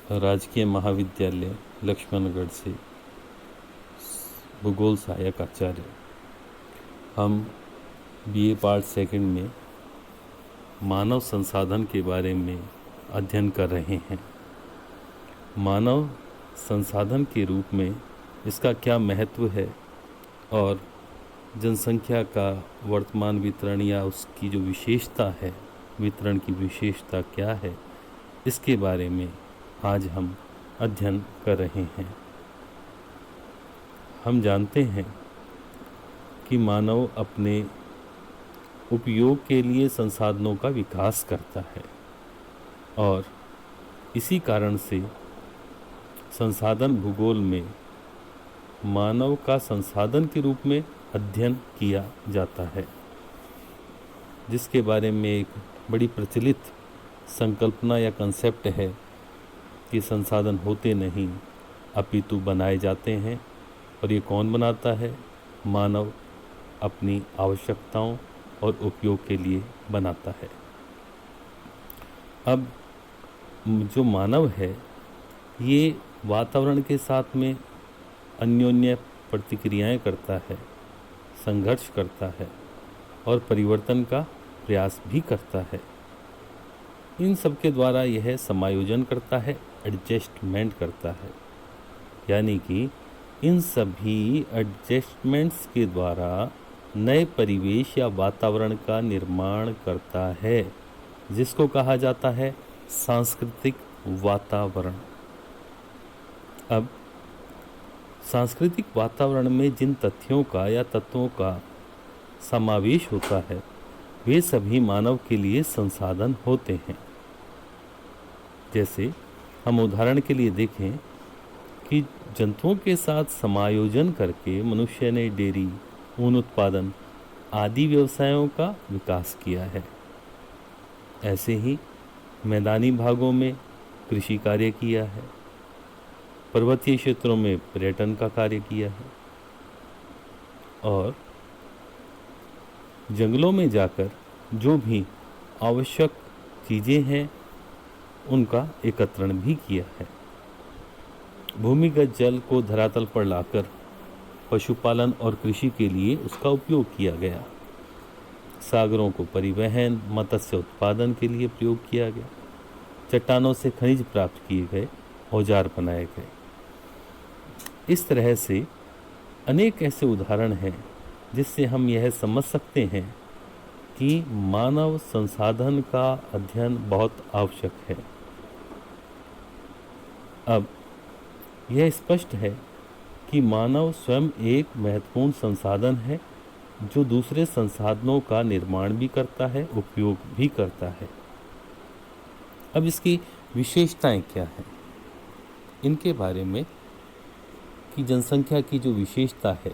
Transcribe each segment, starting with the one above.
राजकीय महाविद्यालय लक्ष्मणगढ़ से भूगोल सहायक आचार्य। हम बीए पार्ट सेकंड में मानव संसाधन के बारे में अध्ययन कर रहे हैं। मानव संसाधन के रूप में इसका क्या महत्व है और जनसंख्या का वर्तमान वितरण या उसकी जो विशेषता है, वितरण की विशेषता क्या है, इसके बारे में आज हम अध्ययन कर रहे हैं। हम जानते हैं कि मानव अपने उपयोग के लिए संसाधनों का विकास करता है और इसी कारण से संसाधन भूगोल में मानव का संसाधन के रूप में अध्ययन किया जाता है, जिसके बारे में एक बड़ी प्रचलित संकल्पना या कंसेप्ट है कि संसाधन होते नहीं अपितु बनाए जाते हैं। और ये कौन बनाता है? मानव अपनी आवश्यकताओं और उपयोग के लिए बनाता है। अब जो मानव है ये वातावरण के साथ में अन्योन्य प्रतिक्रियाएं करता है, संघर्ष करता है और परिवर्तन का प्रयास भी करता है। इन सब के द्वारा यह समायोजन करता है, एडजस्टमेंट करता है, यानी कि इन सभी एडजस्टमेंट्स के द्वारा नए परिवेश या वातावरण का निर्माण करता है, जिसको कहा जाता है सांस्कृतिक वातावरण। अब सांस्कृतिक वातावरण में जिन तथ्यों का या तत्वों का समावेश होता है वे सभी मानव के लिए संसाधन होते हैं। जैसे हम उदाहरण के लिए देखें कि जंतुओं के साथ समायोजन करके मनुष्य ने डेयरी, ऊन उत्पादन आदि व्यवसायों का विकास किया है। ऐसे ही मैदानी भागों में कृषि कार्य किया है, पर्वतीय क्षेत्रों में पर्यटन का कार्य किया है और जंगलों में जाकर जो भी आवश्यक चीज़ें हैं उनका एकत्रण भी किया है। भूमिगत जल को धरातल पर लाकर पशुपालन और कृषि के लिए उसका उपयोग किया गया। सागरों को परिवहन, मत्स्य उत्पादन के लिए प्रयोग किया गया। चट्टानों से खनिज प्राप्त किए गए, औजार बनाए गए। इस तरह से अनेक ऐसे उदाहरण हैं जिससे हम यह समझ सकते हैं कि मानव संसाधन का अध्ययन बहुत आवश्यक है। अब यह स्पष्ट है कि मानव स्वयं एक महत्वपूर्ण संसाधन है जो दूसरे संसाधनों का निर्माण भी करता है, उपयोग भी करता है। अब इसकी विशेषताएं क्या हैं? इनके बारे में कि जनसंख्या की जो विशेषता है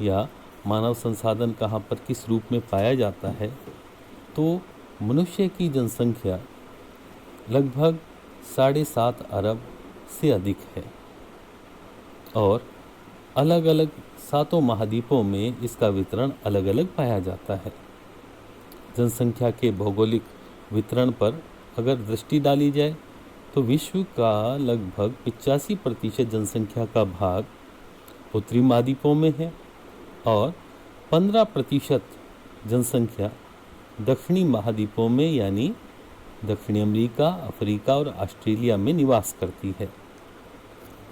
या मानव संसाधन कहाँ पर किस रूप में पाया जाता है, तो मनुष्य की जनसंख्या लगभग 7.5 अरब से अधिक है और अलग अलग 7 महाद्वीपों में इसका वितरण अलग अलग पाया जाता है। जनसंख्या के भौगोलिक वितरण पर अगर दृष्टि डाली जाए तो विश्व का लगभग 85% जनसंख्या का भाग उत्तरी महाद्वीपों में है और 15% जनसंख्या दक्षिणी महाद्वीपों में यानी दक्षिणी अमेरिका, अफ्रीका और ऑस्ट्रेलिया में निवास करती है।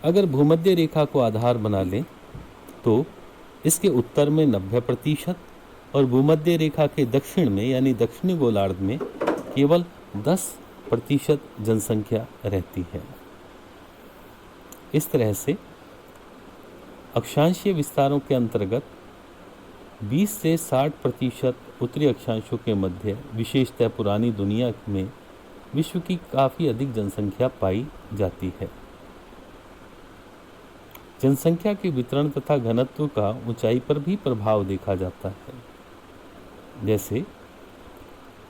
अगर भूमध्य रेखा को आधार बना लें तो इसके उत्तर में 90% और भूमध्य रेखा के दक्षिण में यानी दक्षिणी गोलार्ध में केवल 10% जनसंख्या रहती है। इस तरह से अक्षांशीय विस्तारों के अंतर्गत 20 से 60% उत्तरी अक्षांशों के मध्य विशेषतः पुरानी दुनिया में विश्व की काफ़ी अधिक जनसंख्या पाई जाती है। जनसंख्या के वितरण तथा घनत्व का ऊंचाई पर भी प्रभाव देखा जाता है। जैसे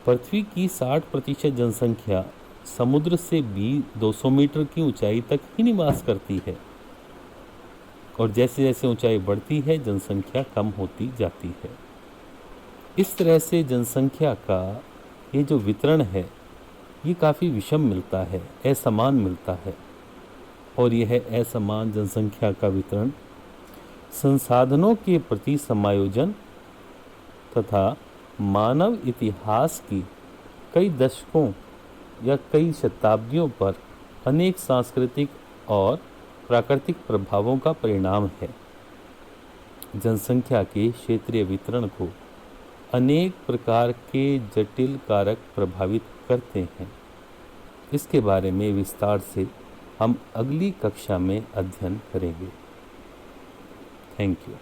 पृथ्वी की 60% जनसंख्या समुद्र से 200 मीटर की ऊंचाई तक ही निवास करती है और जैसे जैसे ऊंचाई बढ़ती है जनसंख्या कम होती जाती है। इस तरह से जनसंख्या का ये जो वितरण है ये काफ़ी विषम मिलता है, असमान मिलता है। और यह असमान जनसंख्या का वितरण संसाधनों के प्रति समायोजन तथा मानव इतिहास की कई दशकों या कई शताब्दियों पर अनेक सांस्कृतिक और प्राकृतिक प्रभावों का परिणाम है। जनसंख्या के क्षेत्रीय वितरण को अनेक प्रकार के जटिल कारक प्रभावित करते हैं। इसके बारे में विस्तार से हम अगली कक्षा में अध्ययन करेंगे। Thank you.